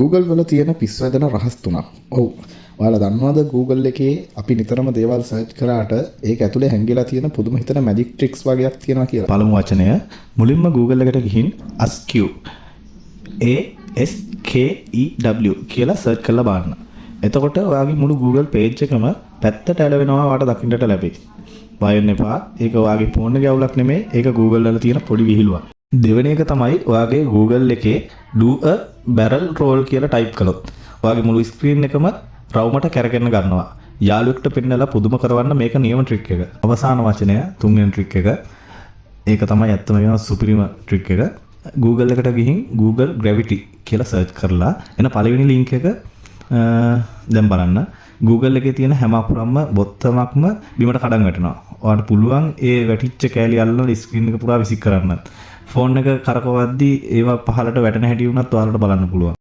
Google වල තියෙන පිස්සු හැදෙන රහස් තුනක්. ඔව්. ඔයාලා දන්නවද Google එකේ අපි නිතරම දේවල් සර්ච් කරාට ඒක ඇතුලේ හැංගිලා තියෙන පුදුම හිතන මැජික් ට්‍රික්ස් වගේක් තියෙනවා කියලා. පළමු වචනය මුලින්ම Google එකට ගිහින් ASCII ASKEW කියලා සර්ච් කරලා බලන්න. එතකොට ඔයාගේ මුළු Google page එකම පැත්තට ඇලවෙනවා වාට දකින්නට ලැබෙයි. බය වෙන්න එපා. ඒක ඔයාගේ ෆෝන් එකේ අවුලක් නෙමෙයි. ඒක Google වල තියෙන පොඩි විහිළුවක්. දෙවෙනි එක තමයි ඔයාගේ Google එකේ do a barrel roll කියලා ටයිප් කළොත් ඔයාගේ මුළු ස්ක්‍රීන් එකම රවුමට කැරගෙන ගන්නවා. යාළුවෙක්ට පෙන්නලා පුදුම කරවන්න මේක නියම ට්‍රික් එක. අවසාන වචනය තුන්වෙනි ට්‍රික් එක. ඒක තමයි ඇත්තම වෙන සුපිරිම ට්‍රික් එක. Google එකට ගිහින් Google Gravity කියලා සර්ච් කරලා එන පළවෙනි ලින්ක් එක දැන් බලන්න. Google එකේ තියෙන හැම අකුරක්ම බොත්තමක්ම බිමට කඩන් වැටෙනවා. ඔයාලට පුළුවන් ඒ වැටිච්ච කෑලි අල්ලලා ස්ක්‍රීන් එක පුරා විසික් කරන්න. ෆෝන් එක කරකවද්දී ඒවා පහලට වැටෙන හැටි වුණත් ඔයාලට බලන්න පුළුවන්.